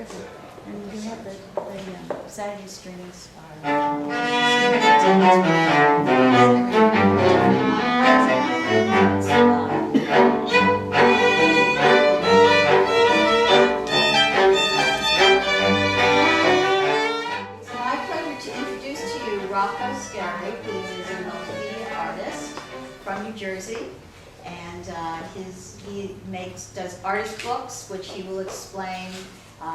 And we have the Saturday streamings Rocco Scary, who is a multimedia artist from New Jersey, and he does artist books, which he will explain.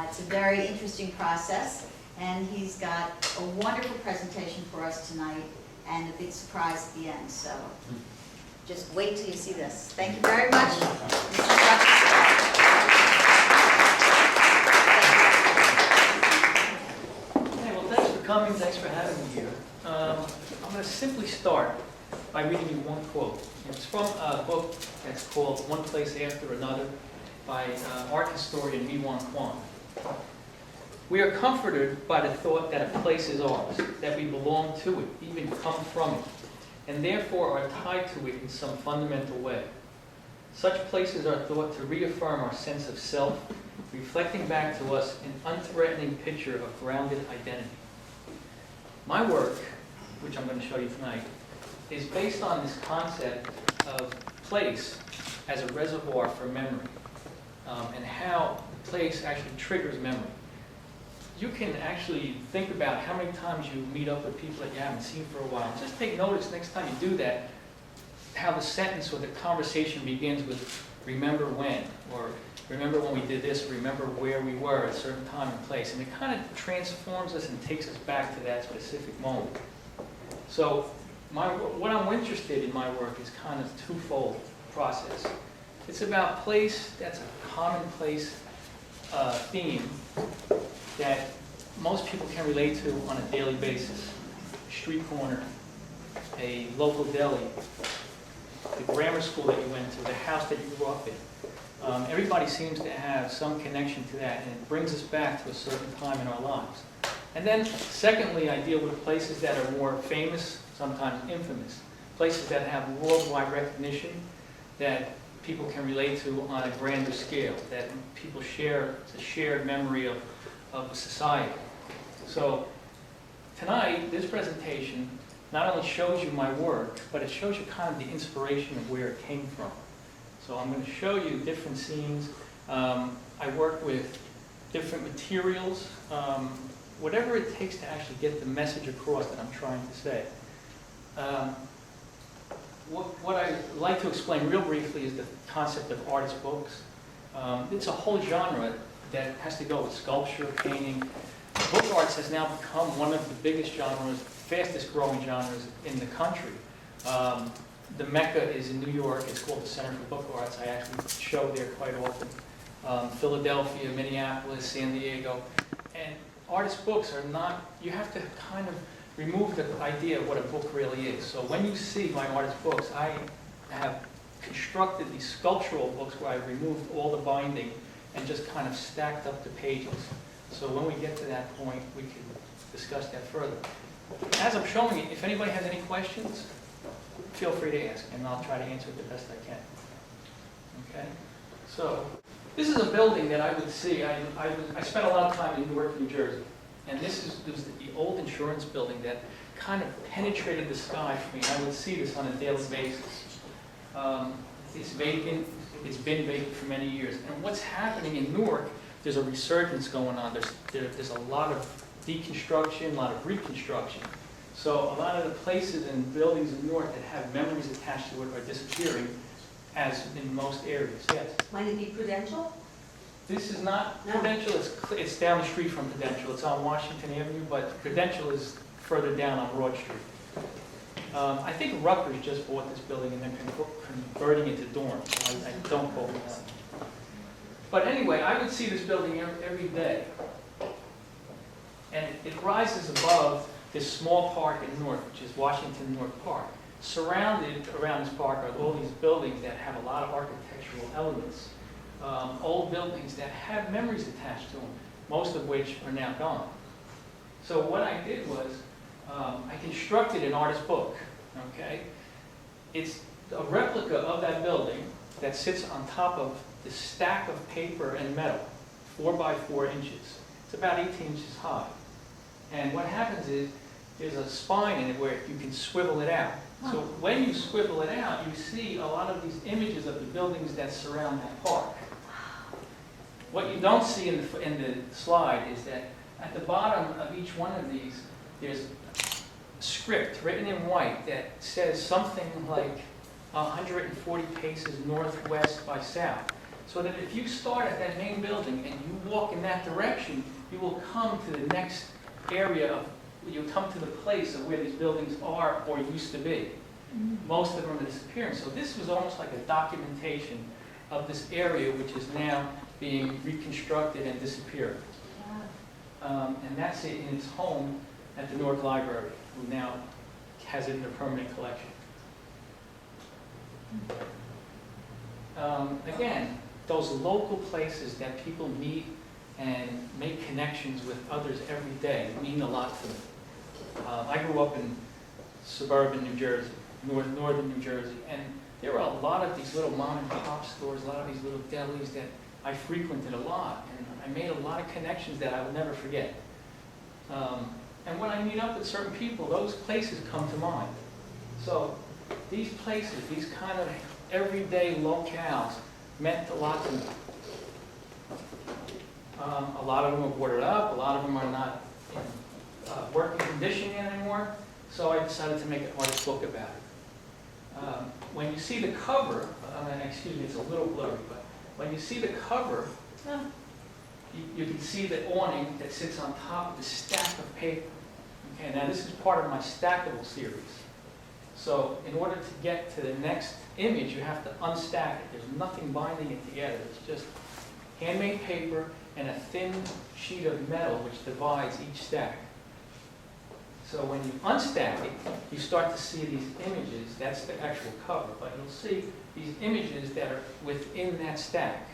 It's a very interesting process, and he's got a wonderful presentation for us tonight, and a big surprise at the end. So just wait till you see this. Thank you very much, Mr. Rocco Scary. Thanks for coming. Thanks for having me here. I'm going to simply start by reading you one quote. It's from a book that's called One Place After Another by art historian Mi-Won Kwon. We are comforted by the thought that a place is ours, that we belong to it, even come from it, and therefore are tied to it in some fundamental way. Such places are thought to reaffirm our sense of self, reflecting back to us an unthreatening picture of grounded identity. My work, which I'm going to show you tonight, is based on this concept of place as a reservoir for memory, and how place actually triggers memory. You can actually think about how many times you meet up with people that you haven't seen for a while. Just take notice next time you do that, how the sentence or the conversation begins with "remember when," or "remember when we did this," or "remember where we were at a certain time and place." And it kind of transforms us and takes us back to that specific moment. So what I'm interested in my work is kind of twofold process. It's about place that's a commonplace theme that most people can relate to on a daily basis. A street corner, a local deli, the grammar school that you went to, the house that you grew up in. Everybody seems to have some connection to that, and it brings us back to a certain time in our lives. And then, secondly, I deal with places that are more famous, sometimes infamous, places that have worldwide recognition, that people can relate to on a grander scale, that people share, it's a shared memory of a society. So tonight, this presentation not only shows you my work, but it shows you kind of the inspiration of where it came from. So I'm going to show you different scenes. I work with different materials, whatever it takes to actually get the message across that I'm trying to say. What I like to explain real briefly is the concept of artist books. It's a whole genre that has to go with sculpture, painting. Book arts has now become one of the biggest genres, fastest growing genres in the country. The Mecca is in New York. It's called the Center for Book Arts. I actually show there quite often. Philadelphia, Minneapolis, San Diego. And artist books are not, you have to kind of remove the idea of what a book really is. So when you see my artist books, I have constructed these sculptural books where I've removed all the binding and just kind of stacked up the pages. So when we get to that point, we can discuss that further. As I'm showing it, if anybody has any questions, feel free to ask, and I'll try to answer it the best I can. Okay? So, this is a building that I would see. I spent a lot of time in Newark, New Jersey. And this was the old insurance building that kind of penetrated the sky for me. I would see this on a daily basis. It's vacant. It's been vacant for many years. And what's happening in Newark, there's a resurgence going on. There's a lot of deconstruction, a lot of reconstruction. So a lot of the places and buildings in Newark that have memories attached to it are disappearing, as in most areas. Yes? Might it be Prudential? This is not Prudential. It's down the street from Prudential. It's on Washington Avenue, but Prudential is further down on Broad Street. I think Rutgers just bought this building and they're converting it to dorms. I don't quote me on that. But anyway, I would see this building every day. And it rises above this small park in Newark, which is Washington Newark Park. Surrounded around this park are all these buildings that have a lot of architectural elements. Old buildings that have memories attached to them, most of which are now gone. So what I did was, I constructed an artist book, okay? It's a replica of that building that sits on top of this stack of paper and metal 4 by 4 inches. It's about 18 inches high. And what happens is, there's a spine in it where you can swivel it out. So when you swivel it out, you see a lot of these images of the buildings that surround that park. What you don't see in the slide is that at the bottom of each one of these, there's script written in white that says something like 140 paces northwest by south. So that if you start at that main building and you walk in that direction, you will come to the next area of, you'll come to the place of where these buildings are or used to be. Most of them are disappearing. So this was almost like a documentation of this area which is now being reconstructed and disappearing. And that's it in its home at the Newark Library, who now has it in a permanent collection. Again, those local places that people meet and make connections with others every day mean a lot to them. I grew up in suburban New Jersey, northern New Jersey, and there were a lot of these little mom and pop stores, a lot of these little delis that I frequented a lot, and I made a lot of connections that I will never forget. And when I meet up with certain people, those places come to mind. So these places, these kind of everyday locales meant a lot to me. A lot of them are boarded up, a lot of them are not in working condition anymore, so I decided to make an artist book about it. When you see the cover, excuse me, it's a little blurry, but when you see the cover, you can see the awning that sits on top of the stack of paper. Okay, now this is part of my stackable series. So in order to get to the next image, you have to unstack it. There's nothing binding it together. It's just handmade paper and a thin sheet of metal which divides each stack. So when you unstack it, you start to see these images. That's the actual cover, but you'll see these images that are within that stack.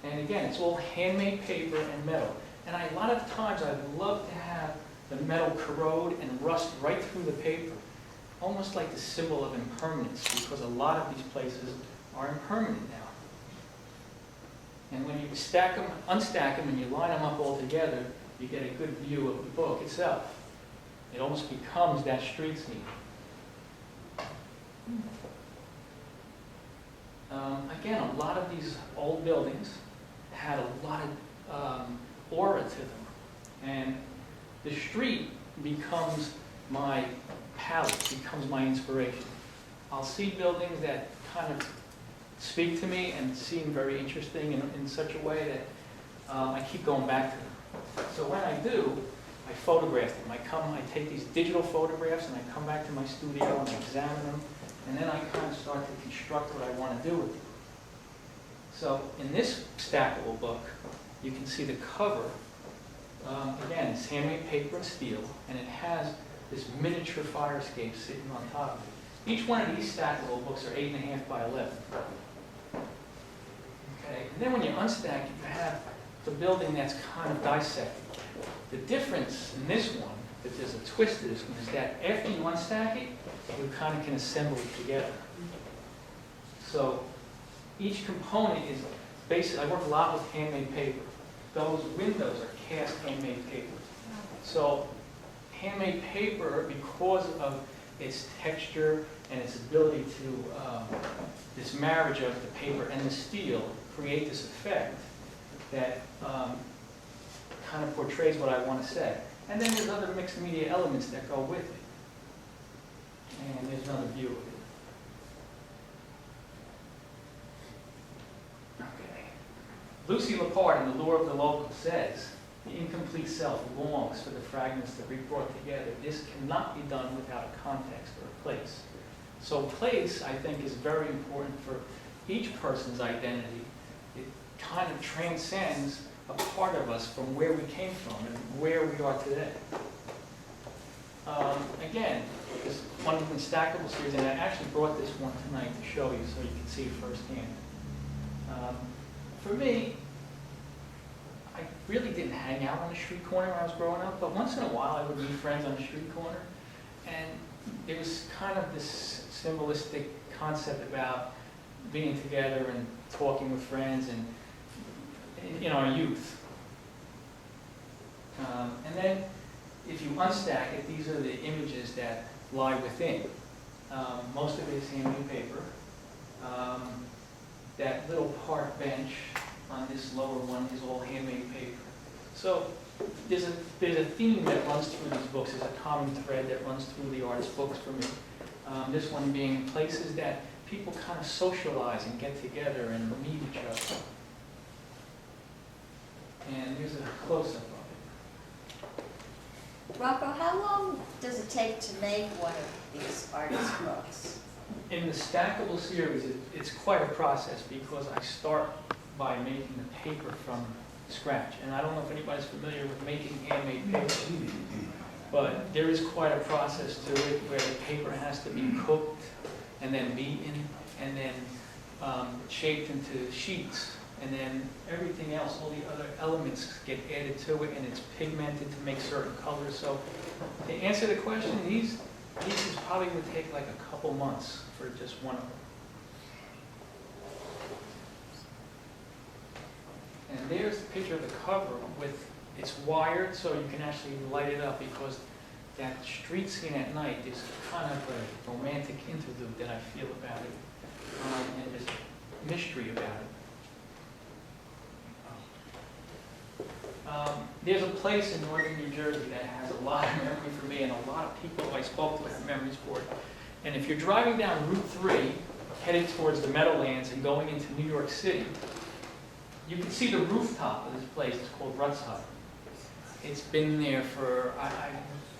And again, it's all handmade paper and metal. And a lot of times I'd love to have the metal corrode and rust right through the paper, almost like the symbol of impermanence, because a lot of these places are impermanent now. And when you stack them, unstack them, and you line them up all together, you get a good view of the book itself. It almost becomes that street scene. Again, a lot of these old buildings had a lot of aura to them. And the street becomes my palette, becomes my inspiration. I'll see buildings that kind of speak to me and seem very interesting in such a way that I keep going back to them. So when I do, I photograph them. I take these digital photographs and I come back to my studio and I examine them, and then I kind of start to construct what I want to do with them. So in this stackable book, you can see the cover. Again, it's handmade paper and steel, and it has this miniature fire escape sitting on top of it. Each one of these stackable books are 8.5 by 11. Okay, and then when you unstack it, you have the building that's kind of dissected. The difference in this one, that there's a twist to this one, is that after you unstack it, you kind of can assemble it together. So each component is basically, I work a lot with handmade paper. Those windows are cast handmade paper. So handmade paper, because of its texture and its ability to, this marriage of the paper and the steel, create this effect that kind of portrays what I want to say. And then there's other mixed media elements that go with it. And there's another view of it. Okay. Lucy Laporte in The Lure of the Local says, the incomplete self longs for the fragments to be brought together. This cannot be done without a context or a place. So place, I think, is very important for each person's identity. It kind of transcends a part of us from where we came from and where we are today. Again, this one of the stackable series, and I actually brought this one tonight to show you so you can see it firsthand. For me, I really didn't hang out on the street corner when I was growing up, but once in a while I would meet friends on the street corner, and there was kind of this symbolistic concept about being together and talking with friends and in our youth. And then, if you unstack it, these are the images that lie within. Most of it is handmade paper. That little park bench on this lower one is all handmade paper. So there's a theme that runs through these books. There's a common thread that runs through the artist books for me. This one being places that people kind of socialize and get together and meet each other. And here's a close-up of it. Rocco, how long does it take to make one of these artist books? In the stackable series, it's quite a process because I start by making the paper from scratch. And I don't know if anybody's familiar with making handmade paper, but there is quite a process to it where the paper has to be cooked and then beaten and then shaped into sheets. And then everything else, all the other elements get added to it, and it's pigmented to make certain colors. So to answer the question, these pieces probably would take like a couple months for just one of them. And there's the picture of the cover with, it's wired so you can actually light it up because that street scene at night is kind of a romantic interlude that I feel about it. And there's mystery about it. There's a place in northern New Jersey that has a lot of memory for me, and a lot of people who I spoke to have memories for it. And if you're driving down Route 3, headed towards the Meadowlands and going into New York City, you can see the rooftop of this place. It's called Rutt's Hut. It's been there for, I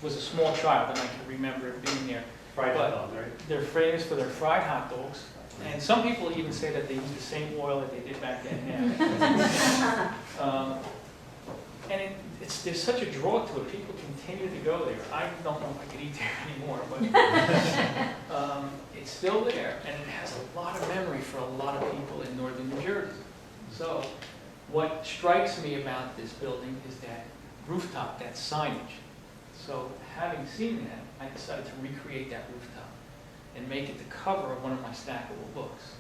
was a small child and I can remember it being there. Fried hot dogs, right? They're famous for their fried hot dogs. And some people even say that they use the same oil that they did back then now. And there's such a draw to it. People continue to go there. I don't know if I could eat there anymore, but it's still there, and it has a lot of memory for a lot of people in northern New Jersey. So what strikes me about this building is that rooftop, that signage. So having seen that, I decided to recreate that rooftop and make it the cover of one of my stackable books.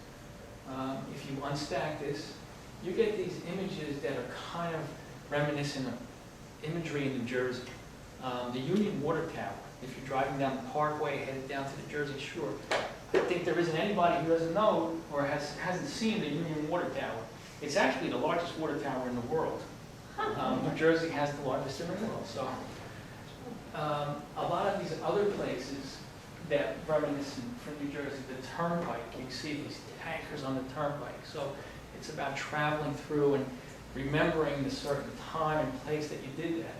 If you unstack this, you get these images that are kind of reminiscent of imagery in New Jersey. The Union Water Tower, if you're driving down the Parkway headed down to the Jersey Shore, I think there isn't anybody who doesn't know or hasn't seen the Union Water Tower. It's actually the largest water tower in the world. New Jersey has the largest in the world. So a lot of these other places that reminiscent from New Jersey, the Turnpike, you see these tankers on the Turnpike. So it's about traveling through and remembering the certain time and place that you did that.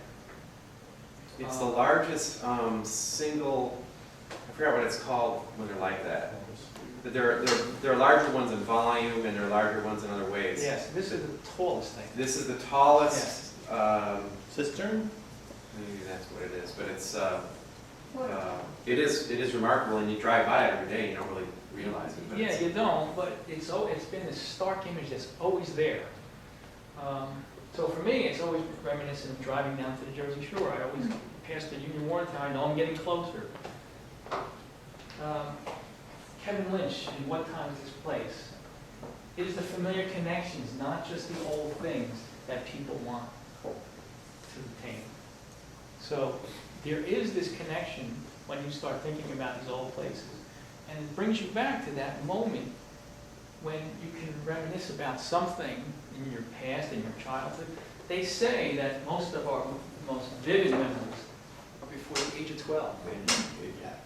It's the largest single, I forgot what it's called when they're like that. But there are larger ones in volume and there are larger ones in other ways. Yes, this is the tallest thing. This is the tallest, Cistern? maybe that's what it is, but it's, it is remarkable, and you drive by it every day, you don't really realize it. But Yeah, it's, you don't, but it's been this stark image that's always there. So for me, it's always reminiscent of driving down to the Jersey Shore. I always pass the Union Water Tower, I know I'm getting closer. Kevin Lynch, in What Time Is This Place? It is the familiar connections, not just the old things that people want to retain. So there is this connection when you start thinking about these old places. And it brings you back to that moment when you can reminisce about something in your past, in your childhood. They say that most of our most vivid memories are before the age of 12.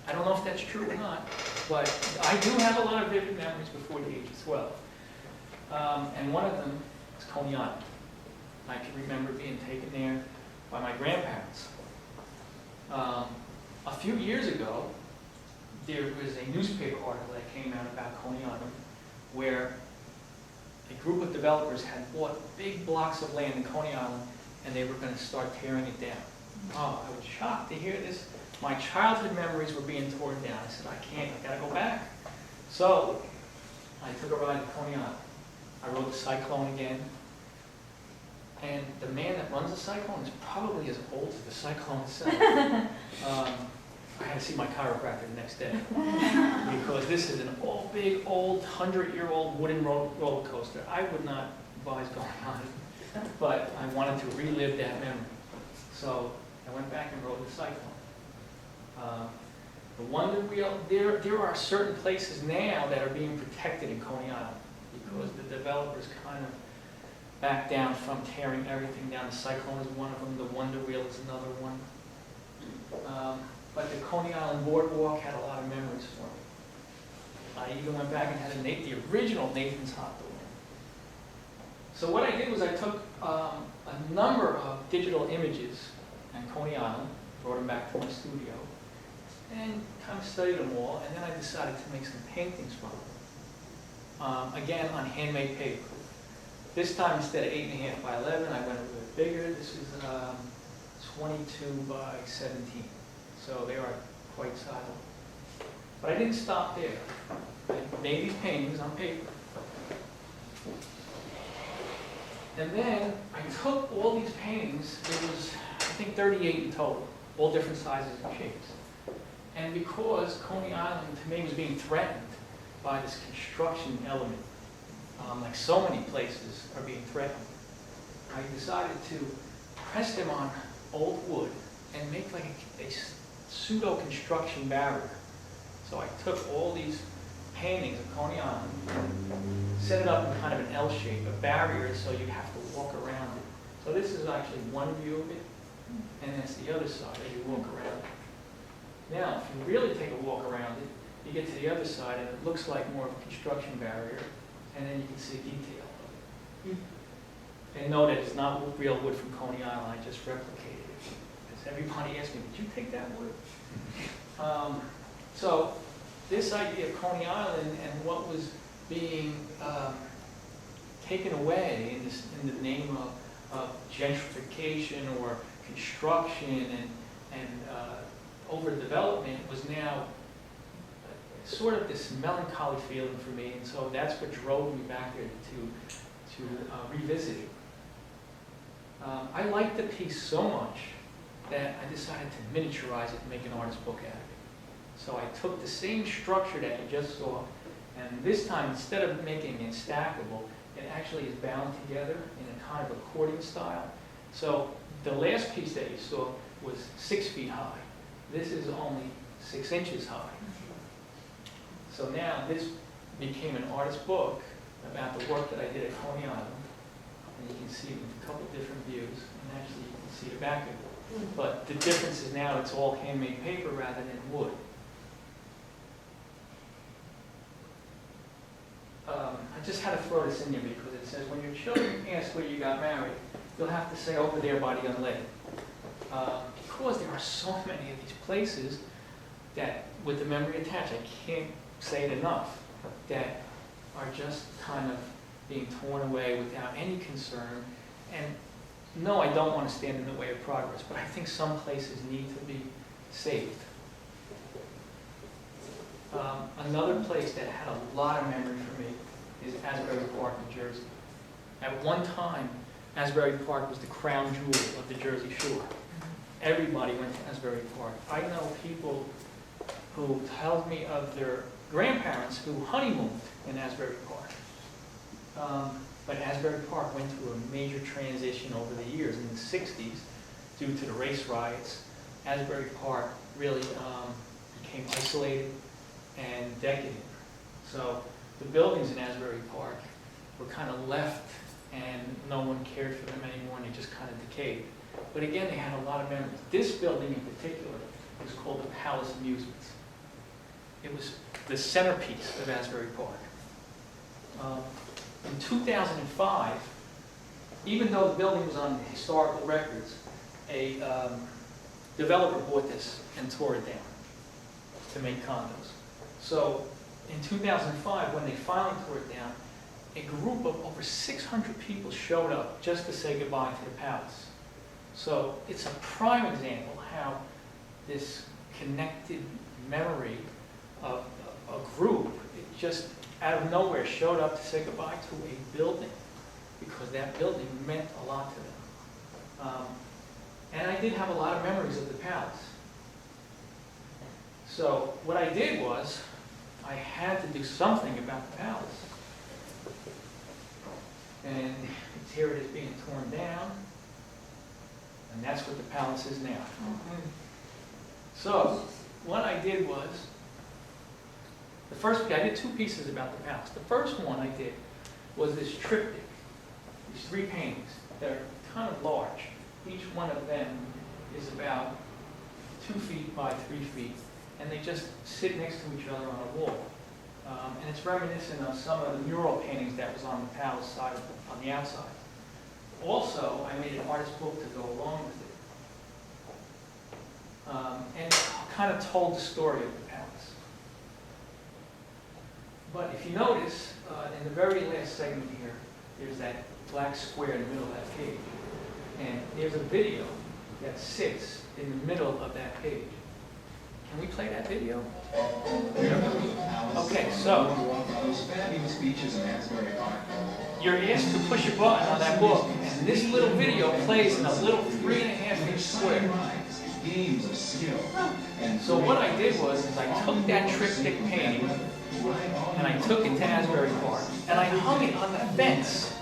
I don't know if that's true or not, but I do have a lot of vivid memories before the age of 12. And one of them is Coney Island. I can remember being taken there by my grandparents. A few years ago, there was a newspaper article that came out about Coney Island where a group of developers had bought big blocks of land in Coney Island and they were going to start tearing it down. Oh, I was shocked to hear this. My childhood memories were being torn down. I said, I gotta go back. So I took a ride to Coney Island. I rode the Cyclone again. And the man that runs the Cyclone is probably as old as the Cyclone itself. I had to see my chiropractor the next day because this is an big, old, 100-year-old wooden roller coaster. I would not advise going on it. but I wanted to relive that memory. So I went back and wrote the cyclone. The Wonder Wheel, there are certain places now that are being protected in Coney Island because the developers kind of backed down from tearing everything down. The Cyclone is one of them, the Wonder Wheel is another one. But the Coney Island Boardwalk had a lot of memories for me. I even went back and had the original Nathan's Hot Dog. So what I did was I took a number of digital images on Coney Island, brought them back to my studio, and kind of studied them all, and then I decided to make some paintings from them. Again, on handmade paper. This time, instead of 8.5 by 11, I went a little bit bigger. This is 22 by 17. So they are quite sizable. But I didn't stop there. I made these paintings on paper. And then I took all these paintings, there was, I think, 38 in total, all different sizes and shapes. And because Coney Island, to me, was being threatened by this construction element, like so many places are being threatened, I decided to press them on old wood and make like a pseudo-construction barrier. So I took all these paintings of Coney Island, set it up in kind of an L shape, a barrier, so you have to walk around it. So this is actually one view of it, and that's the other side as you walk around it. Now, if you really take a walk around it, you get to the other side, and it looks like more of a construction barrier, and then you can see detail of it. And know that it's not real wood from Coney Island, I just replicated it. Because everybody asked me, did you take that wood? So this idea of Coney Island and what was being taken away in the name of gentrification or construction and overdevelopment was now sort of this melancholy feeling for me, and so that's what drove me back there to revisit it. I liked the piece so much that I decided to miniaturize it and make an artist book out of it. So I took the same structure that you just saw, and this time, instead of making it stackable, it actually is bound together in a kind of accordion style. So the last piece that you saw was 6 feet high. This is only 6 inches high. So now this became an artist book about the work that I did at Coney Island. And you can see it in a couple different views, and actually you can see the back of it. But the difference is now it's all handmade paper rather than wood. I just had to throw this in there because it says, when your children ask where you got married, you'll have to say over there by the unlit. Because there are so many of these places that, with the memory attached, I can't say it enough, that are just kind of being torn away without any concern. And no, I don't want to stand in the way of progress, but I think some places need to be saved. Another place that had a lot of memory for me is Asbury Park, New Jersey. At one time, Asbury Park was the crown jewel of the Jersey Shore. Everybody went to Asbury Park. I know people who tell me of their grandparents who honeymooned in Asbury Park. But Asbury Park went through a major transition over the years. In the 60s, due to the race riots, Asbury Park really became isolated and decadent. So the buildings in Asbury Park were kind of left and no one cared for them anymore, and they just kind of decayed. But again, they had a lot of memories. This building in particular was called the Palace Amusements. It was the centerpiece of Asbury Park. In 2005, even though the building was on historical records, a developer bought this and tore it down to make condos. So in 2005, when they finally tore it down, a group of over 600 people showed up just to say goodbye to the palace. So it's a prime example how this connected memory of a group, it just out of nowhere showed up to say goodbye to a building, because that building meant a lot to them. And I did have a lot of memories of the palace. So what I did was, I had to do something about the palace. And here it is being torn down. And that's what the palace is now. So, what I did was, I did 2 pieces about the palace. The first one I did was this triptych, these 3 paintings. They're kind of large. Each one of them is about 2 feet by 3 feet, and they just sit next to each other on a wall. And it's reminiscent of some of the mural paintings that was on the palace side, on the outside. Also, I made an artist book to go along with it. And it kind of told the story of the palace. But if you notice, in the very last segment here, there's that black square in the middle of that page. And there's a video that sits in the middle of that page. Can we play that video? Okay, so you're asked to push a button on that book, and this little video plays in a little 3.5-inch square. So what I did was I took that triptych painting and I took it to Asbury Park and I hung it on the fence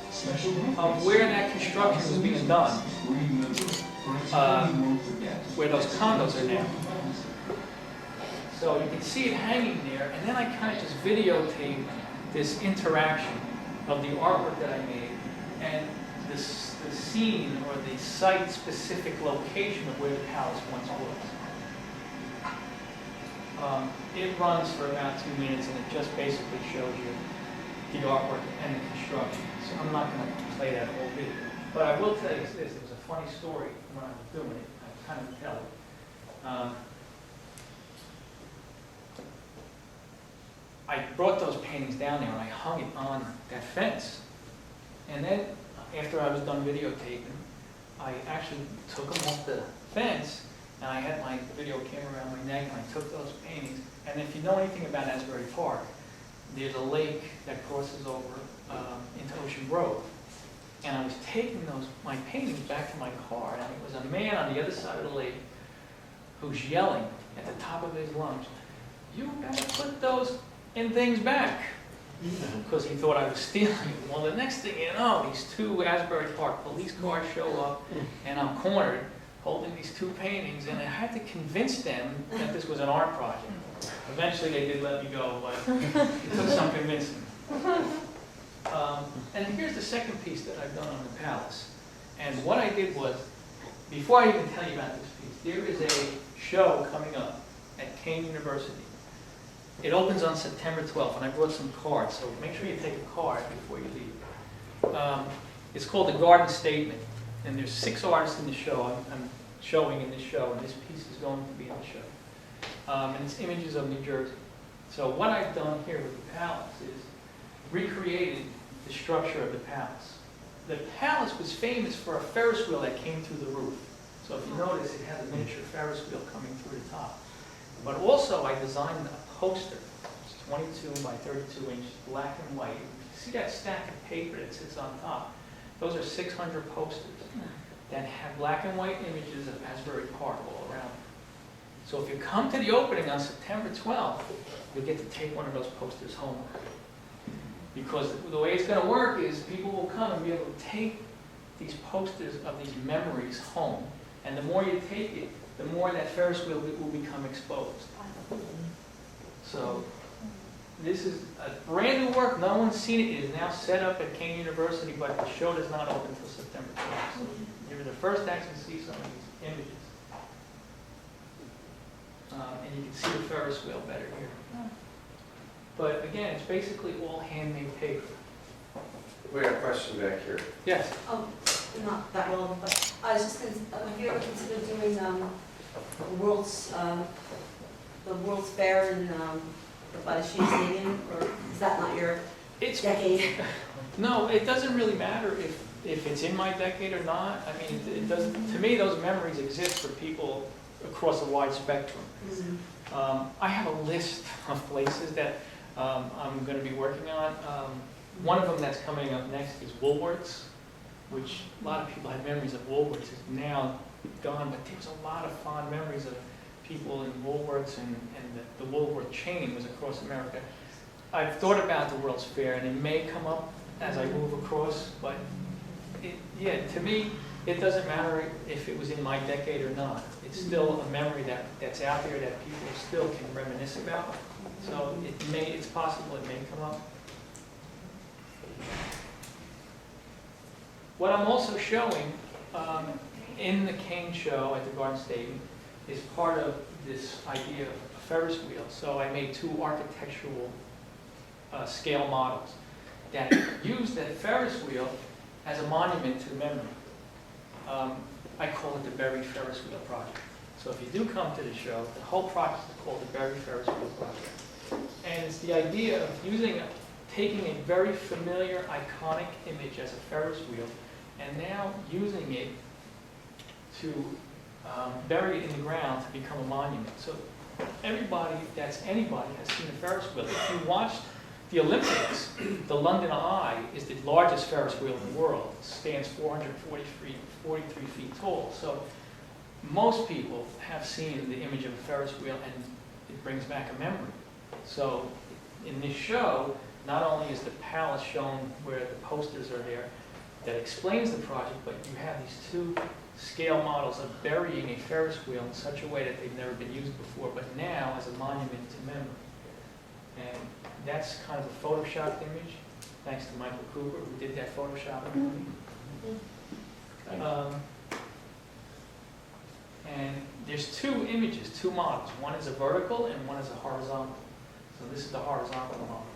of where that construction was being done, where those condos are now. So you can see it hanging there, and then I kind of just videotaped this interaction of the artwork that I made and the scene or the site-specific location of where the palace once was. It runs for about 2 minutes, and it just basically shows you the artwork and the construction. So I'm not going to play that whole video. But I will tell you this, it was a funny story when I was doing it. I kind of tell it. I brought those paintings down there and I hung it on that fence. And then, after I was done videotaping, I actually took them off the fence and I had my video camera around my neck and I took those paintings. And if you know anything about Asbury Park, there's a lake that crosses over into Ocean Grove. And I was taking my paintings back to my car, and it was a man on the other side of the lake who's yelling at the top of his lungs, "You better put those in things back," because he thought I was stealing it. Well, the next thing you know, these 2 Asbury Park police cars show up, and I'm cornered holding these 2 paintings, and I had to convince them that this was an art project. Eventually, they did let me go, but it took some convincing. And here's the second piece that I've done on the palace. And what I did was, before I even tell you about this piece, there is a show coming up at Kane University. It opens on September 12th, and I brought some cards, so make sure you take a card before you leave. It's called The Garden Statement, and there's 6 artists in the show. I'm showing in this show, and this piece is going to be in the show. And it's images of New Jersey. So what I've done here with the palace is recreated the structure of the palace. The palace was famous for a Ferris wheel that came through the roof. So if you notice, it has a miniature Ferris wheel coming through the top. But also, I designed a poster. It's 22 by 32 inches, black and white. You see that stack of paper that sits on top? Those are 600 posters that have black and white images of Asbury Park all around. So if you come to the opening on September 12th, you'll get to take one of those posters home. Because the way it's going to work is people will come and be able to take these posters of these memories home. And the more you take it, the more that Ferris wheel will become exposed. So this is a brand new work. No one's seen it. It is now set up at Kane University, but the show does not open until September 12th. So you're the first to actually see some of these images. And you can see the Ferris wheel better here. But again, it's basically all handmade paper. We got a question back here. Yes? Not that relevant, but I was just have you ever considered doing the World's Fair in by the Shea Stadium, or is that not your decade? No, it doesn't really matter if it's in my decade or not. I mean, it doesn't. To me, those memories exist for people across a wide spectrum. Mm-hmm. I have a list of places that I'm going to be working on. One of them that's coming up next is Woolworths, which a lot of people have memories of Woolworths. It's now gone, but there's a lot of fond memories of people in Woolworths, and the Woolworth chain was across America. I've thought about the World's Fair, and it may come up as I move across, but yeah, to me, it doesn't matter if it was in my decade or not. It's still a memory that's out there that people still can reminisce about. So it's possible it may come up. What I'm also showing in the cane show at the Garden State is part of this idea of a Ferris wheel. So I made 2 architectural scale models that use that Ferris wheel as a monument to memory. I call it the Berry Ferris Wheel Project. So if you do come to the show, the whole project is called the Berry Ferris Wheel Project. And it's the idea of taking a very familiar, iconic image as a Ferris wheel, and now using it to bury it in the ground to become a monument. So anybody has seen a Ferris wheel. If you watched the Olympics, the London Eye is the largest Ferris wheel in the world. It stands 443 feet tall. So most people have seen the image of a Ferris wheel, and it brings back a memory. So in this show, not only is the palace shown where the posters are there that explains the project, but you have these 2 scale models of burying a Ferris wheel in such a way that they've never been used before, but now as a monument to memory. And that's kind of a photoshopped image, thanks to Michael Cooper, who did that photoshopping. And there's 2 images, 2 models. One is a vertical and one is a horizontal. So this is the horizontal model.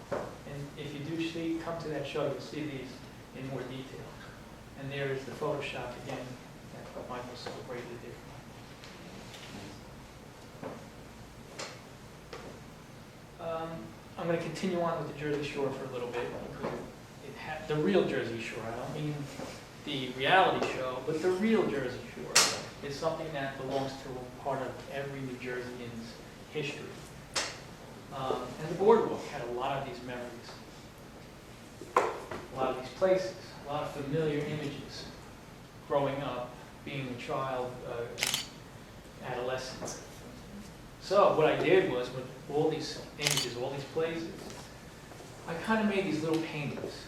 And if you do come to that show, you'll see these in more detail. And there is the Photoshop again that Michael so greatly did. I'm going to continue on with the Jersey Shore for a little bit, because the real Jersey Shore, I don't mean the reality show, but the real Jersey Shore is something that belongs to a part of every New Jerseyan's history. And the boardwalk had a lot of these memories, a lot of these places, a lot of familiar images growing up, being a child, adolescent. So what I did was, with all these images, all these places, I kind of made these little paintings,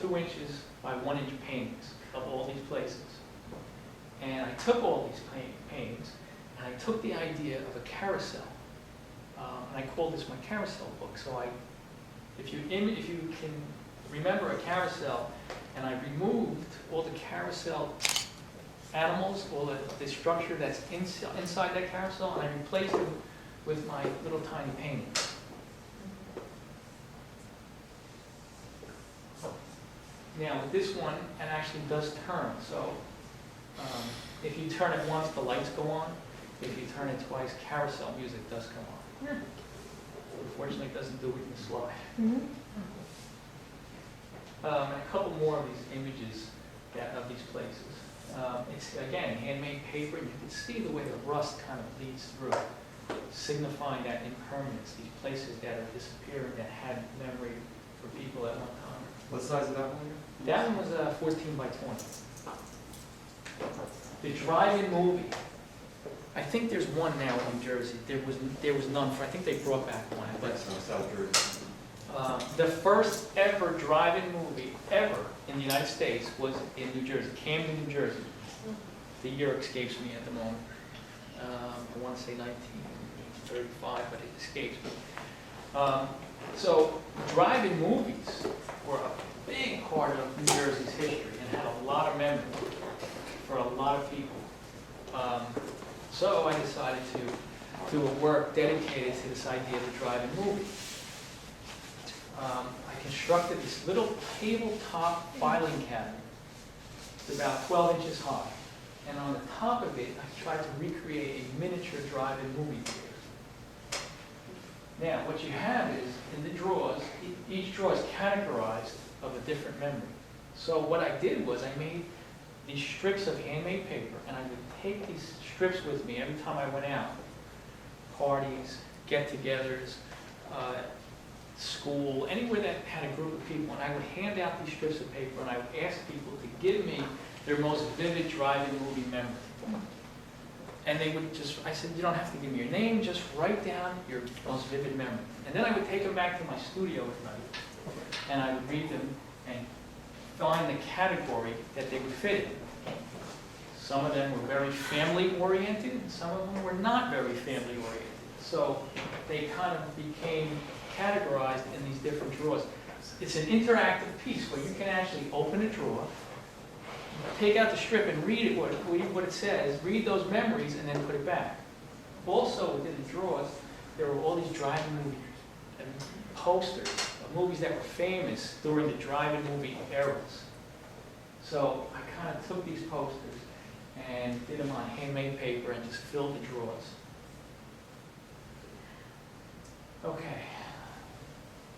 2 inches by 1 inch paintings of all these places. And I took all these paintings, and I took the idea of a carousel. And I called this my carousel book. So if you can remember a carousel, and I removed all the carousel animals, all the structure that's inside that carousel, and I replaced them with my little tiny paintings. Now with this one, it actually does turn. So if you turn it once, the lights go on. If you turn it twice, carousel music does come on. Unfortunately, it doesn't do it in the slide. And a couple more of these images of these places. It's, again, handmade paper. You can see the way the rust kind of bleeds through, signifying that impermanence, these places that are disappearing that had memory for people at one time. What size is that one? That one was 14 by 20. The drive-in movie. I think there's one now in New Jersey. There was none for. I think they brought back one. But South Jersey. the first ever drive-in movie ever in the United States was in New Jersey, Camden, New Jersey. The year escapes me at the moment. I want to say 1935, but it escapes me. So drive-in movies were a big part of New Jersey's history and had a lot of memory for a lot of people. So I decided to do a work dedicated to this idea of a drive-in movie. I constructed this little tabletop filing cabinet. It's about 12 inches high. And on the top of it, I tried to recreate a miniature drive-in movie theater. Now, what you have is, in the drawers, each drawer is categorized of a different memory. So what I did was I made these strips of handmade paper, and I would take these strips with me every time I went out. Parties, get-togethers, school, anywhere that had a group of people, and I would hand out these strips of paper, and I would ask people to give me their most vivid drive-in movie memory. And they would just, I said, you don't have to give me your name, just write down your most vivid memory. And then I would take them back to my studio at night, and I would read them and find the category that they would fit in. Some of them were very family-oriented, and some of them were not very family-oriented. So they kind of became categorized in these different drawers. It's an interactive piece where you can actually open a drawer, take out the strip and read it, what it says, read those memories, and then put it back. Also within the drawers, there were all these drive-in movie and posters of movies that were famous during the drive-in movie eras. So I kind of took these posters and did them on handmade paper and just filled the drawers. Okay,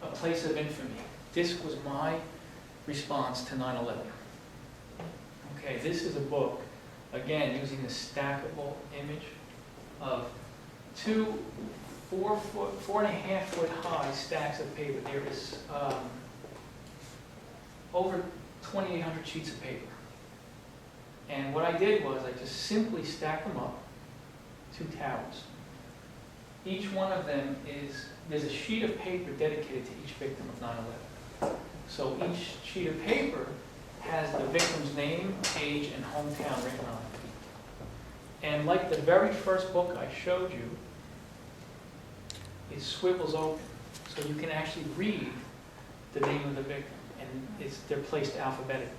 a place of infamy. This was my response to 9/11. Okay, this is a book, again, using the stackable image of 2 4.5 foot high stacks of paper. There is over 2,800 sheets of paper. And what I did was I just simply stacked them up, 2 towers. Each one of them there's a sheet of paper dedicated to each victim of 9/11. So each sheet of paper has the victim's name, age, and hometown written on it. And like the very first book I showed you, it swivels open, so you can actually read the name of the victim, and they're placed alphabetically.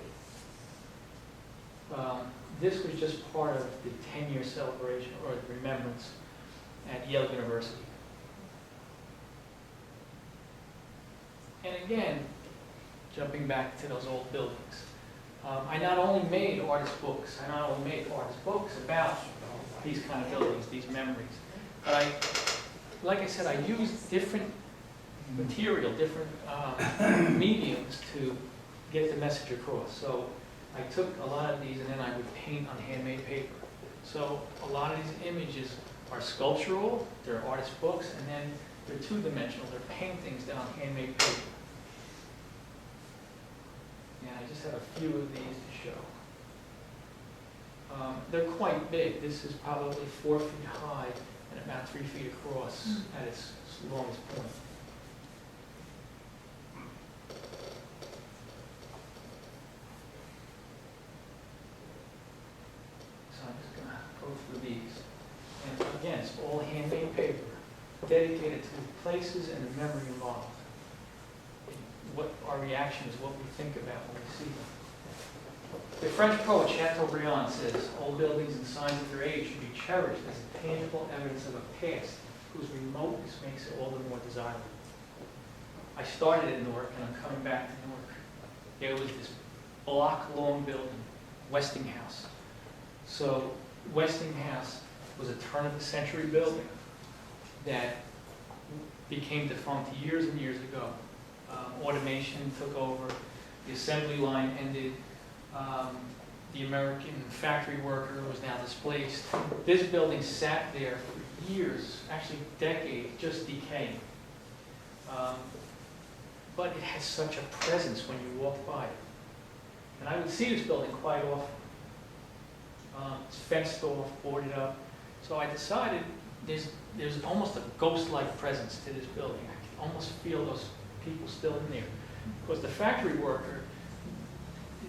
This was just part of the 10-year celebration, or the remembrance, at Yale University. And again, jumping back to those old buildings, I not only made artist books about these kind of buildings, these memories, but like I said, I used different material, different mediums to get the message across. So I took a lot of these and then I would paint on handmade paper. So a lot of these images are sculptural, they're artist books, and then they're 2-dimensional, they're paintings done on handmade paper. And I just have a few of these to show. They're quite big. This is probably 4 feet high and about 3 feet across at its longest point. So I'm just going to go through these. And again, it's all handmade paper, dedicated to the places and the memory involved. What our reaction is, what we think about when we see them. The French poet Chateaubriand says, "Old buildings and signs of their age should be cherished as a tangible evidence of a past whose remoteness makes it all the more desirable." I started at Newark and I'm coming back to Newark. There was this block-long building, Westinghouse. So Westinghouse was a turn-of-the-century building that became defunct years and years ago. Automation took over, the assembly line ended, the American factory worker was now displaced. This building sat there for years, actually decades, just decaying. But it has such a presence when you walk by it. And I would see this building quite often. It's fenced off, boarded up. So I decided there's almost a ghost-like presence to this building. I can almost feel those people still in there. Because the factory worker,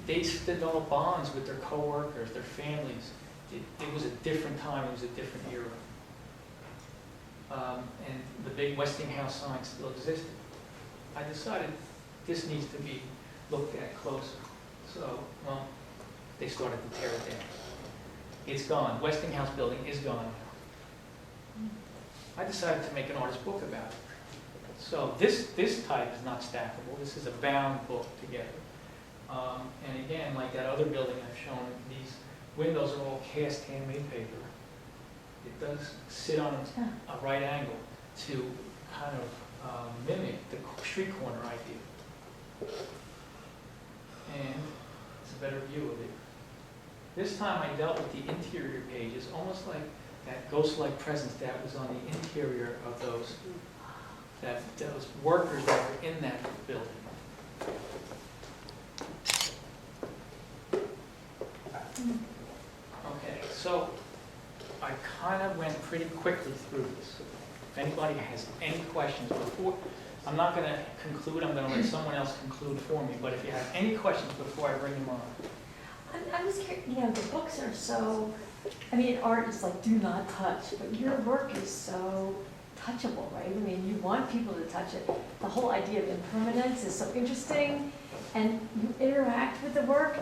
they developed bonds with their co-workers, their families. It was a different time, it was a different era. And the big Westinghouse sign still existed. I decided this needs to be looked at closer. So, well, they started to tear it down. It's gone. Westinghouse building is gone now. I decided to make an artist book about it. So this type is not stackable. This is a bound book together. And again, like that other building I've shown, these windows are all cast handmade paper. It does sit on a right angle to kind of mimic the street corner idea. And it's a better view of it. This time I dealt with the interior pages, almost like that ghost-like presence that was on the interior of those workers that were in that building. Okay, so I kind of went pretty quickly through this. If anybody has any questions before, I'm not going to conclude, I'm going to let someone else conclude for me, but if you have any questions before I bring them on. I'm just curious, you know, the books are so, I mean, art is like, do not touch, but your work is so touchable, right? I mean, you want people to touch it. The whole idea of impermanence is so interesting, and you interact with the work.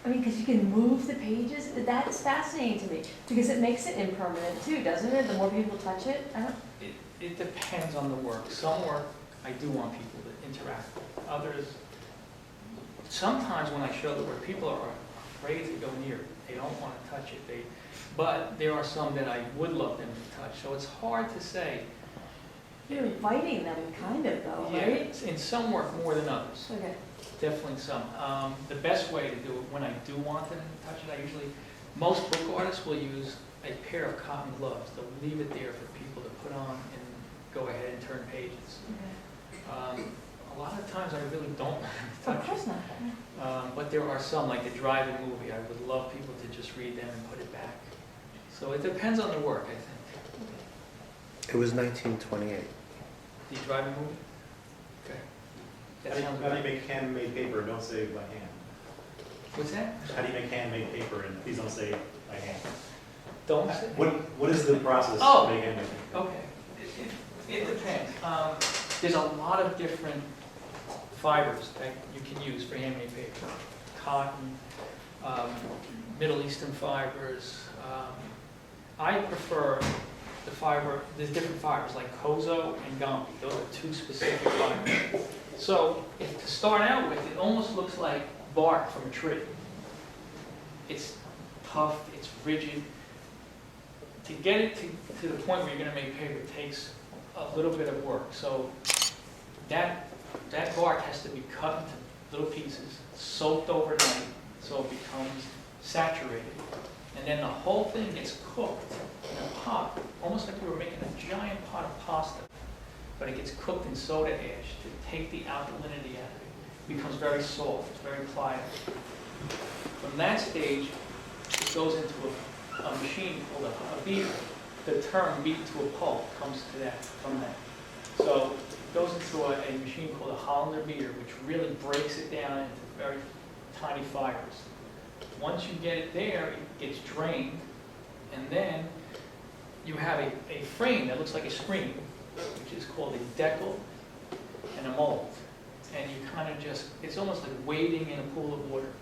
I mean, because you can move the pages. That's fascinating to me, because it makes it impermanent too, doesn't it? The more people touch it, It depends on the work. Some work, I do want people to interact with. Others, sometimes when I show the work, people are afraid to go near it. They don't want to touch it. But there are some that I would love them to touch. So it's hard to say. you're inviting them, kind of, though, Yeah, right? in some work more than others. Okay. Definitely some. The best way to do it, when I do want them to touch it, I usually, most book artists will use a pair of cotton gloves. They'll leave it there for people to put on and go ahead and turn pages. A lot of times I really don't want them to Of touch course it. not. But there are some, like the drive-in movie, I would love people to just read them and put it back. So it depends on the work, I think. It was 1928. The drive-in movie? Okay. That sounds How do you right. make handmade paper? Don't say by hand. What's that? How do you make handmade paper and please don't say by hand? Don't say? What is the process Oh. to make handmade paper? Okay, it depends. There's a lot of different fibers that you can use for handmade paper. Cotton, Middle Eastern fibers. I prefer there's different fibers like Kozo and Gambi. Those are two specific fibers. So to start out with, it almost looks like bark from a tree. It's tough, it's rigid. To get it to the point where you're going to make paper takes a little bit of work. So that bark has to be cut into little pieces, soaked overnight, so it becomes saturated. And then the whole thing gets cooked in a pot, almost like we were making a giant pot of pasta. But it gets cooked in soda ash to take the alkalinity out of it. It becomes very soft, it's very pliable. From that stage, it goes into a machine called a beater. The term beat to a pulp comes from that. So it goes into a machine called a Hollander beater, which really breaks it down into very tiny fibers. Once you get it there, it gets drained, and then you have a frame that looks like a screen, which is called a decal and a mold. And you kind of it's almost like wading in a pool of water.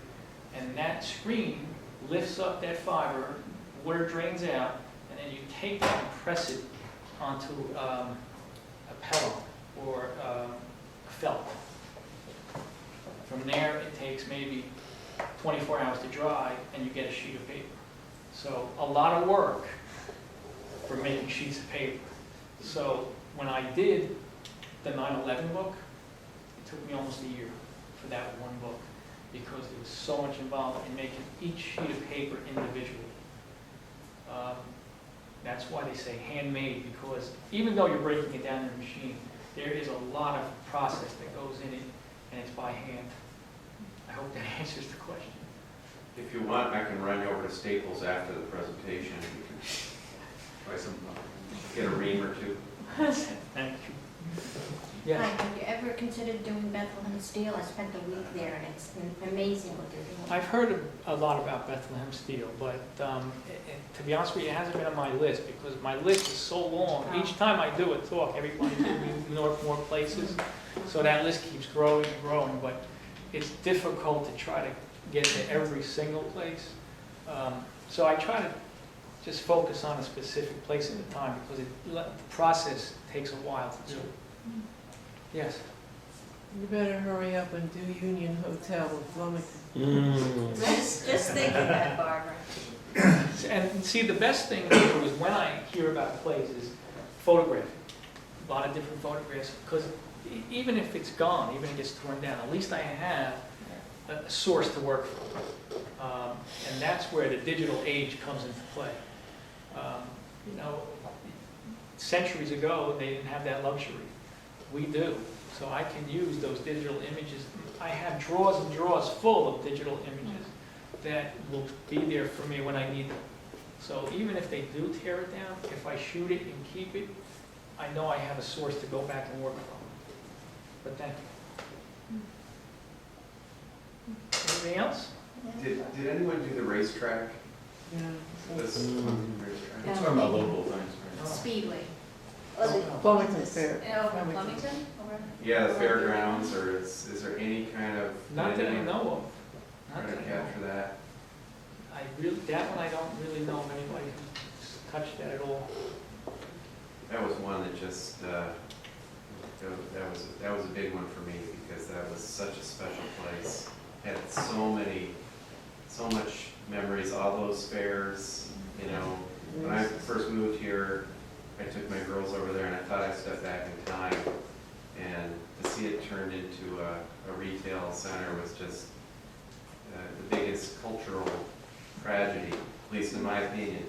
And that screen lifts up that fiber, water drains out, and then you take that and press it onto a pellet or a felt. From there, it takes maybe 24 hours to dry, and you get a sheet of paper. So a lot of work for making sheets of paper. So when I did the 9/11 book, it took me almost a year for that one book, because there was so much involved in making each sheet of paper individually. That's why they say handmade, because even though you're breaking it down in a machine, there is a lot of process that goes in it, and it's by hand. I hope that answers the question. If you want, I can run you over to Staples after the presentation. You can try some, get a ream or two. Thank you. Yes. Hi, have you ever considered doing Bethlehem Steel? I spent a week there, and it's amazing what they're doing. I've heard a lot about Bethlehem Steel, but to be honest with you, it hasn't been on my list, because my list is so long. Each time I do a talk, everybody gives me more places, so that list keeps growing and growing, but it's difficult to try to get to every single place. So I try to just focus on a specific place at a time, because the process takes a while to do. Yes? You better hurry up and do Union Hotel in Flemington. Just thinking that, Barbara. And see, the best thing to do is when I hear about a place is photographing. A lot of different photographs, because even if it's gone, even if it gets torn down, at least I have a source to work from. And that's where the digital age comes into play. Centuries ago, they didn't have that luxury. We do. So I can use those digital images. I have drawers and drawers full of digital images that will be there for me when I need them. So even if they do tear it down, if I shoot it and keep it, I know I have a source to go back and work from. But thank you. Anything else? Did anyone do the racetrack? Yeah. This racetrack? Yeah. Talking about local things, No. Speedway. Flemington Fair. Oh, Flemington? Yeah, the fairgrounds, or is there any kind of? Not that I know of. Try Not to that I know of. capture that. That one I don't really know of anybody who's touched that at all. That was one that just, that was a big one for me, because that was such a special place. Had so much memories, all those fairs, you know. When I first moved here, I took my girls over there and I thought I stepped back in time. And to see it turned into a retail center was just the biggest cultural tragedy, at least in my opinion.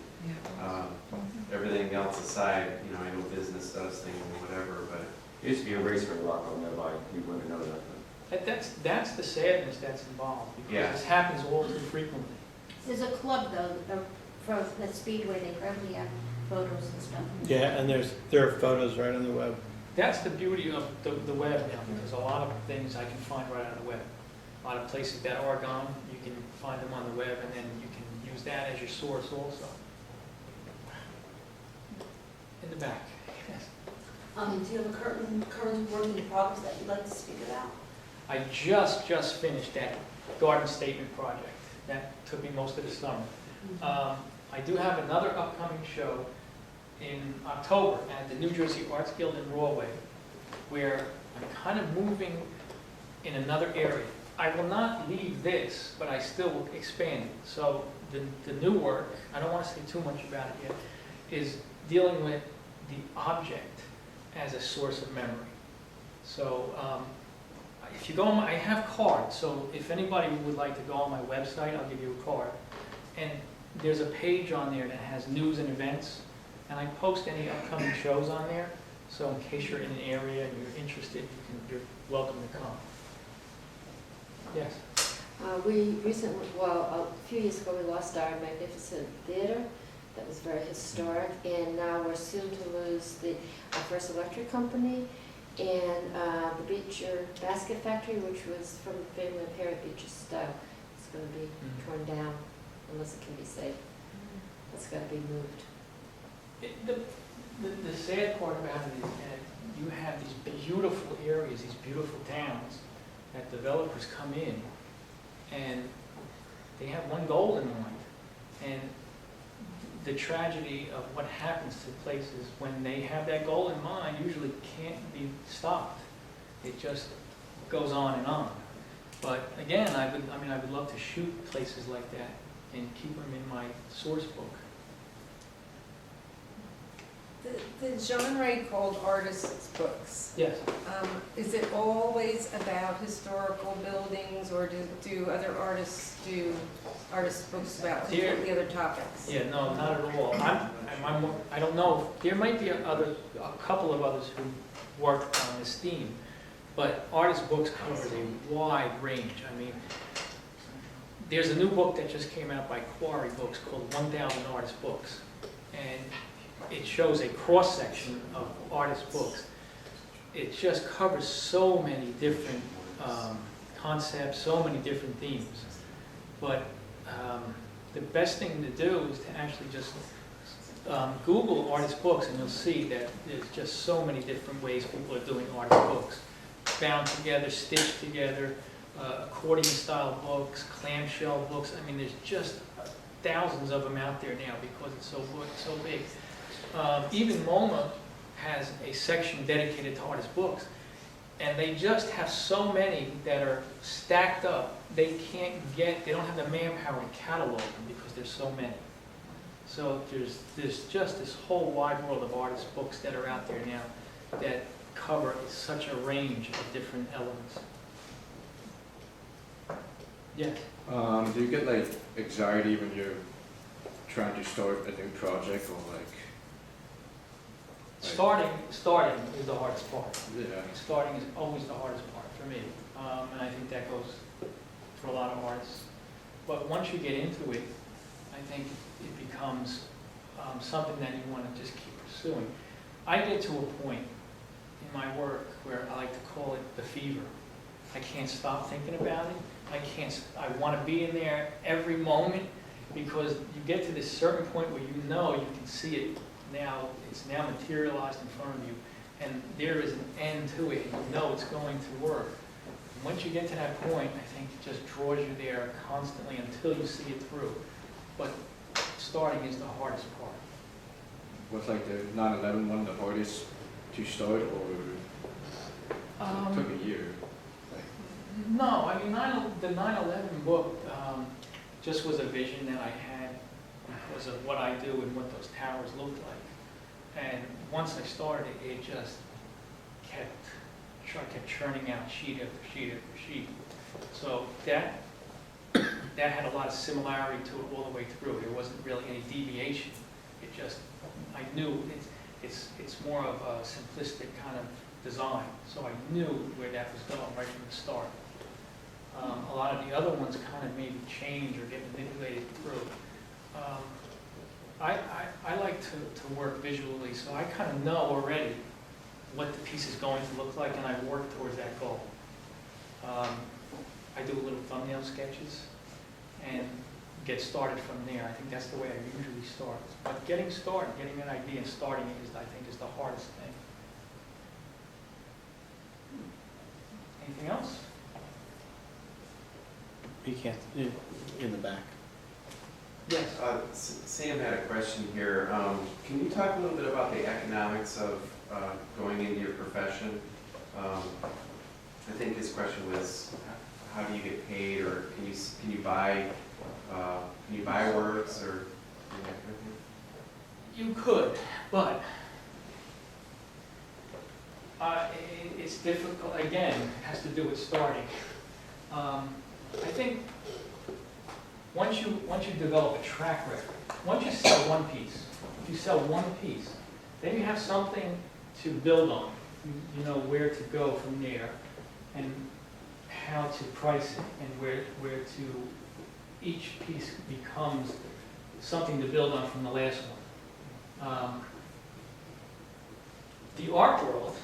Everything else aside, you know, I know business does things and whatever, but It used to be a race for Rocco, nobody, you wouldn't know that. That's the sadness that's involved, Yeah. because this happens all too frequently. There's a club though, for the Speedway, they probably have photos and stuff. Yeah, and there are photos right on the web. That's the beauty of the web now, because a lot of things I can find right on the web. A lot of places that are gone, you can find them on the web, and then you can use that as your source also. In the back, yes. Do you have a current work in progress that you'd like to speak about? I just finished that garden statement project. That took me most of the summer. I do have another upcoming show in October at the New Jersey Arts Guild in Broadway, where I'm kind of moving in another area. I will not leave this, but I still will expand it. So the new work, I don't want to say too much about it yet, is dealing with the object as a source of memory. So if you go on I have cards, so if anybody would like to go on my website, I'll give you a card. And there's a page on there that has news and events, and I post any upcoming shows on there. So in case you're in an area and you're interested, you're welcome to come. Yes? We recently, well, a few years ago, we lost our magnificent theater that was very historic, and now we're soon to lose our first electric company and the Beecher Basket Factory, which was from the family of Harry Beecher's style. It's going to be torn down unless it can be saved. It's got to be moved. The sad part about it is that you have these beautiful areas, these beautiful towns, that developers come in and they have one goal in mind. And the tragedy of what happens to places when they have that goal in mind usually can't be stopped. It just goes on and on. But again, I would love to shoot places like that and keep them in my source book. The genre called artists' books, Yes. is it always about historical buildings, or do other artists do artist books about completely other topics? Yeah, no, not at all. I don't know. There might be a couple of others who work on this theme, but artist books covers a wide range. I mean, there's a new book that just came out by Quarry Books called 1,000 Artist Books, and it shows a cross-section of artist books. It just covers so many different concepts, so many different themes. But the best thing to do is to actually just Google artist books, and you'll see that there's just so many different ways people are doing artist books. Bound together, stitched together, accordion-style books, clamshell books. I mean, there's just thousands of them out there now because it's so big. Even MoMA has a section dedicated to artist books, and they just have so many that are stacked up. They don't have the manpower to catalog them because there's so many. So there's just this whole wide world of artist books that are out there now that cover such a range of different elements. Yes? Do you get like anxiety when you're trying to start a new project or like? Starting is the hardest part. Yeah. Starting is always the hardest part for me, and I think that goes for a lot of artists. But once you get into it, I think it becomes something that you want to just keep pursuing. I get to a point in my work where I like to call it the fever. I can't stop thinking about it. I want to be in there every moment, because you get to this certain point where you know you can see it now. It's now materialized in front of you, and there is an end to it, and you know it's going to work. And once you get to that point, I think it just draws you there constantly until you see it through. But starting is the hardest part. Was like the 9/11 one the hardest to start, or it took a year? No, I mean, the 9/11 book just was a vision that I had because of what I do and what those towers looked like. And once I started, it just kept churning out sheet after sheet after sheet. So that had a lot of similarity to it all the way through. There wasn't really any deviation. It just, I knew it's more of a simplistic kind of design. So I knew where that was going right from the start. A lot of the other ones kind of maybe change or get manipulated through. I like to work visually, so I kind of know already what the piece is going to look like, and I work towards that goal. I do little thumbnail sketches and get started from there. I think that's the way I usually start. But getting started, getting an idea and starting it is, I think, is the hardest thing. Anything else? You can't, in the back. Yes. Sam had a question here. Can you talk a little bit about the economics of going into your profession? I think his question was, how do you get paid, or can you buy works, or that kind of thing? You could, but it's difficult. Again, it has to do with starting. I think once you develop a track record, once you sell one piece, if you sell one piece, then you have something to build on. You know where to go from there, and how to price it, and where to, each piece becomes something to build on from the last one. The art world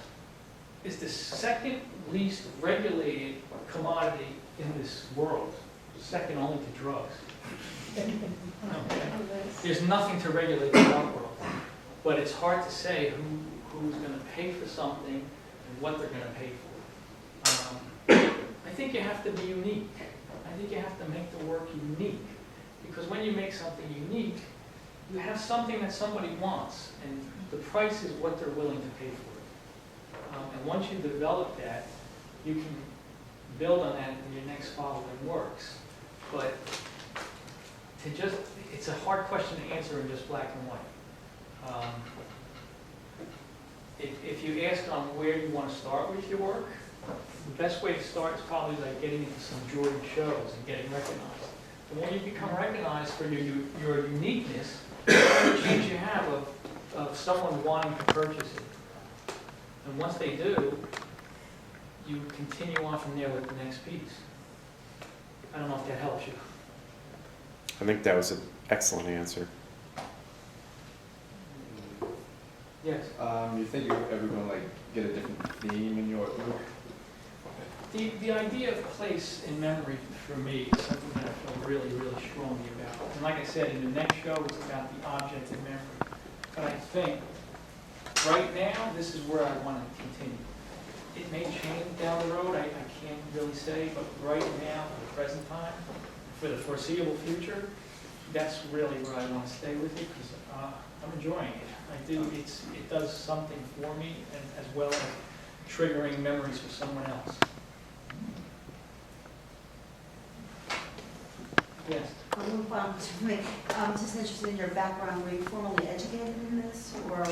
is the second least regulated commodity in this world, second only to drugs. Okay. There's nothing to regulate the art world, but it's hard to say who's going to pay for something and what they're going to pay for. I think you have to be unique. I think you have to make the work unique, because when you make something unique, you have something that somebody wants, and the price is what they're willing to pay for it. And once you develop that, you can build on that in your next following works. But it's a hard question to answer in just black and white. If you ask on where you want to start with your work, the best way to start is probably like getting into some Jordan shows and getting recognized. The more you become recognized for your uniqueness, the more chance you have of someone wanting to purchase it. And once they do, you continue on from there with the next piece. I don't know if that helps you. I think that was an excellent answer. Yes. You think you're ever going to like get a different theme in your work? The idea of place in memory for me is something that I feel really, really strongly about. And like I said, in the next show, it's about the object in memory. But I think right now, this is where I want to continue. It may change down the road, I can't really say, but right now, for the present time, for the foreseeable future, that's really where I want to stay with it, because I'm enjoying it. I do, it does something for me, and as well as triggering memories for someone else. Yes. One final question for me. I'm just interested in your background. Were you formally educated in this, or?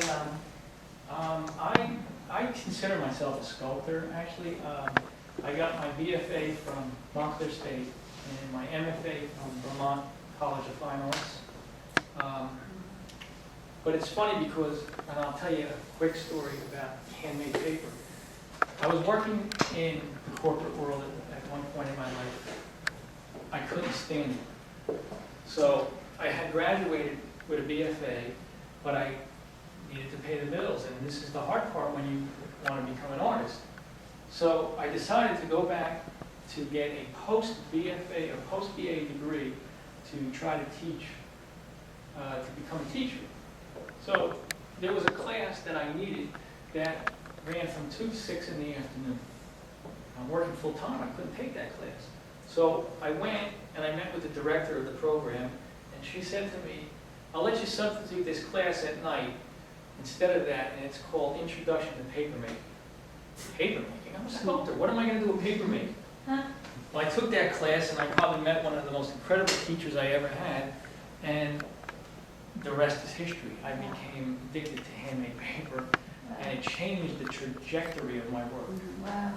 I consider myself a sculptor, actually. I got my BFA from Montclair State and my MFA from Vermont College of Fine Arts. But it's funny because, and I'll tell you a quick story about handmade paper. I was working in the corporate world at one point in my life. I couldn't stand it. So I had graduated with a BFA, but I needed to pay the bills, and this is the hard part when you want to become an artist. So I decided to go back to get a post-BFA or post-BA degree to try to teach, to become a teacher. So there was a class that I needed that ran from 2 to 6 in the afternoon. I'm working full-time, I couldn't take that class. So I went and I met with the director of the program, and she said to me, I'll let you substitute this class at night instead of that, and it's called Introduction to Paper Making. Paper making? I'm a sculptor, what am I going to do with paper making? Huh? Well, I took that class and I probably met one of the most incredible teachers I ever had, and the rest is history. I became addicted to handmade paper, and it changed the trajectory of my work. Wow.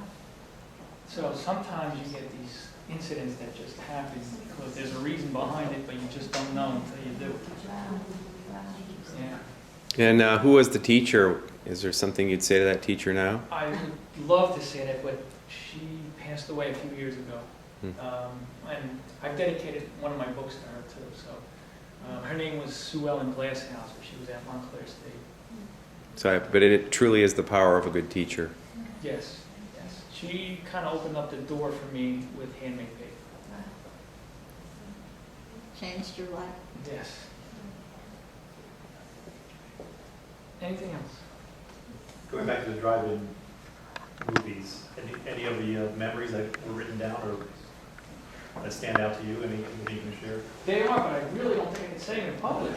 So sometimes you get these incidents that just happen because there's a reason behind it, but you just don't know until you do it. Wow. Wow. Yeah. And who was the teacher? Is there something you'd say to that teacher now? I would love to say that, but she passed away a few years ago. And I've dedicated one of my books to her too. So her name was Sue Ellen Glasshouse, but she was at Montclair State. So, but it truly is the power of a good teacher. Yes, yes. She kind of opened up the door for me with handmade paper. Changed your life. Yes. Anything else? Going back to the drive-in movies, any of the memories that were written down or that stand out to you? Anything that you can share? They are, but I really don't think I can say them in public.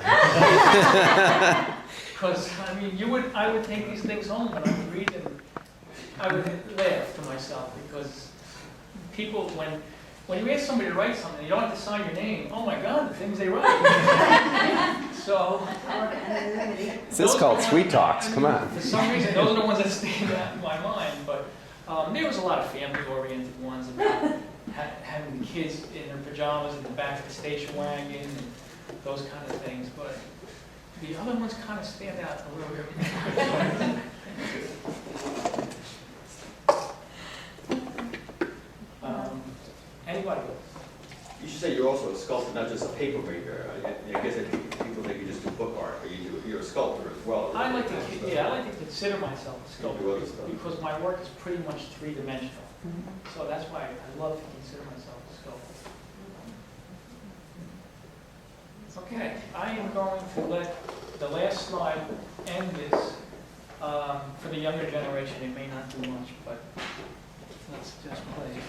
Because, I mean, I would take these things home and I would read them. I would laugh to myself because people, when you ask somebody to write something, you don't have to sign your name. Oh my God, the things they write. So, This is called Sweet Talks, come on. for some reason, those are the ones that stand out in my mind. But there was a lot of family-oriented ones about having the kids in their pajamas in the back of the station wagon and those kind of things. But the other ones kind of stand out a little bit. Anybody else? You should say you're also a sculptor, not just a paper maker. I guess people think you just do book art, but you're a sculptor as well. I like to consider myself a You do sculptor other stuff. because my work is pretty much three-dimensional. So that's why I love to consider myself a sculptor. Okay, I am going to let the last slide end this. For the younger generation, it may not do much, but let's just play.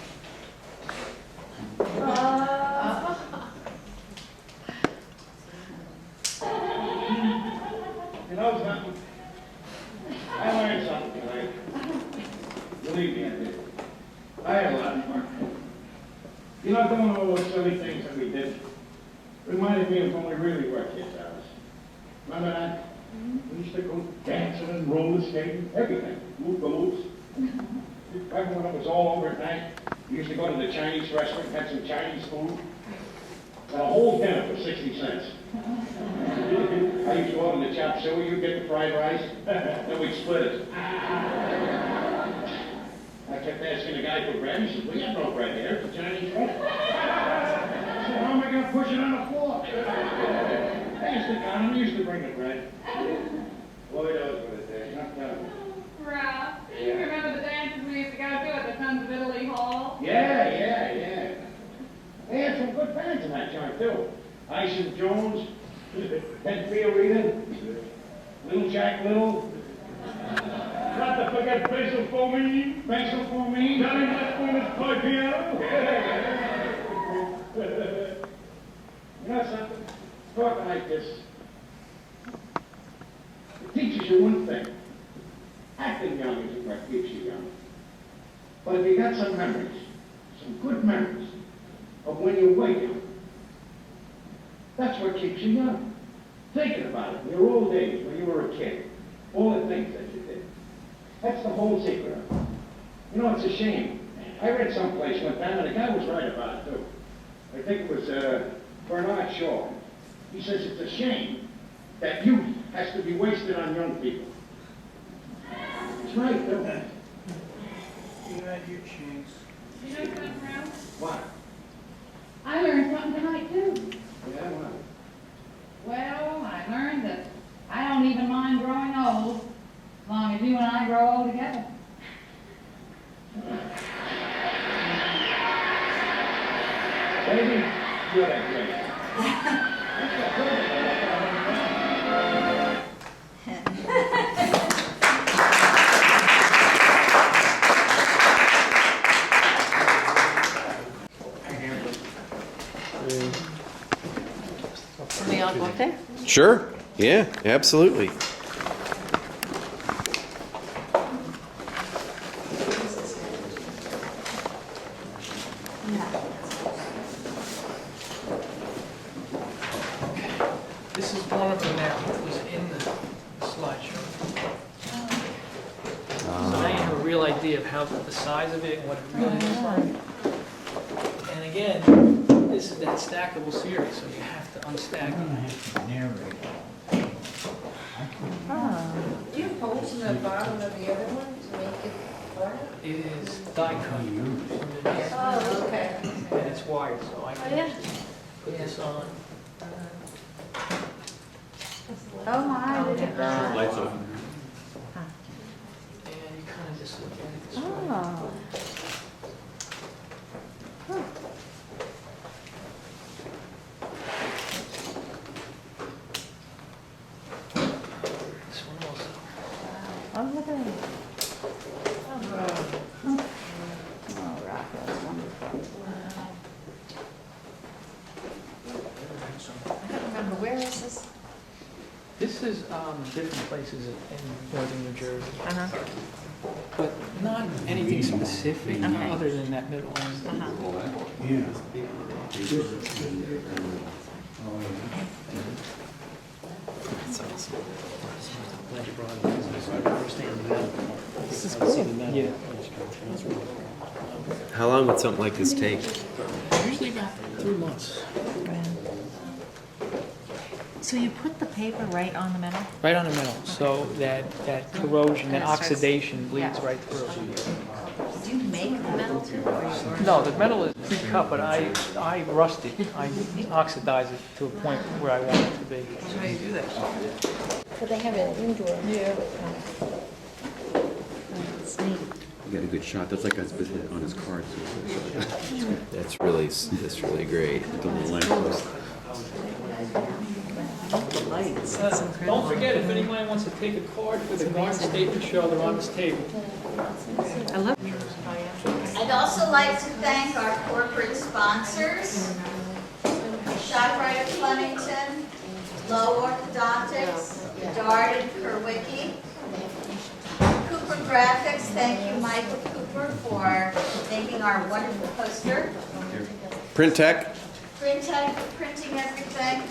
You know something? I learned something tonight. Believe me, I did. I had a lot of fun. You know, doing all those silly things that we did reminded me of when we really were kids, Alice. Remember that? We used to go dancing and roller skating, everything. Loop-the-loops. Remember when it was all over at night? We used to go to the Chinese restaurant, had some Chinese food. And a whole dinner for 60 cents. I used to order the chop suey, you get the fried rice, then we'd split it. I kept asking the guy for bread, he said, we have no bread here, it's a Chinese restaurant. I said, how am I going to push it on the floor? I used to count, I used to bring the bread. Boy, those were the days, I'm telling you. Ralph, you remember the dances we used to go to at the Sons of Italy Hall? Yeah. They had some good bands in that joint, too. Isis Jones, Ted Fiorita, Little Jack Little. Not to forget Basil Fomine, Johnny Westmoreland's toy piano. You know something? Talking like this, it teaches you one thing. Acting young isn't what keeps you young. But if you got some memories, some good memories, of when you were young, that's what keeps you young. Thinking about it in your old days when you were a kid, all the things that you did. That's the whole secret of it. You know, it's a shame. I read someplace one time, and the guy was right about it, too. I think it was Bernard Shaw. He says it's a shame that youth has to be wasted on young people. It's right, too. You had your chance. You know something, Ralph? What? I learned something tonight, too. Yeah, what? Well, I learned that I don't even mind growing ready? Sure, yeah, absolutely. This is one of them now that was in the slideshow. So now you have a real idea of how the size of it and what it really looks like. And again, this is that stackable series, so you have to unstack it. Do you have holes in the bottom of the other one to make it flat? It is die cut. Oh, okay. And it's wired, so I can put this on. Oh my, look at that. Lights off. And you kind of just look at it this way. Oh. This one also. Oh, look at it. Oh, Rocco, that's wonderful. I don't remember, where is this? This is different places in northern New Jersey, Uh-huh. but not anything specific Okay. other than that middle one. That's awesome. This is cool. Yeah. How long would something like this take? Usually about 3 months. So you put the paper right on the metal? Right on the middle, so that corrosion, that And it starts- oxidation bleeds yeah. right through. Do you make the metal too? or- No, the metal is pre-cut, but I rust it. I oxidize it to a point where I want it to be. How do you do that? But they have it indoor. Yeah. It's neat. You got a good shot. That's like on his card. That's really great. Lights, it's incredible. Don't forget, if anybody wants to take a card for the garden statement show, they're on this table. I love. I'd also like to thank our corporate sponsors, ShopRite of Flemington, Low Orthodontics, Dart and Kerwicki, Cooper Graphics, thank you Michael Cooper for making our wonderful poster, Print Tech? Printech for printing everything,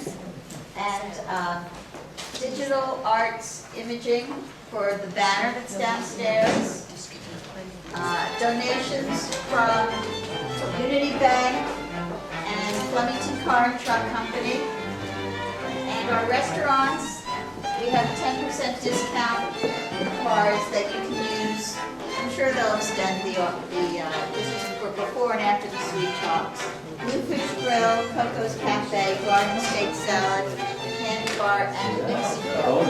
and Digital Arts Imaging for the banner that's downstairs. Donations from Unity Bank and Flemington Car and Truck Company. And our restaurants, we have 10% discount cards that you can use. I'm sure they'll extend this is for before and after the sweet talks. Bluefish Grill, Coco's Cafe, Garden State Salad, Candy Bar, and Mixed Grill.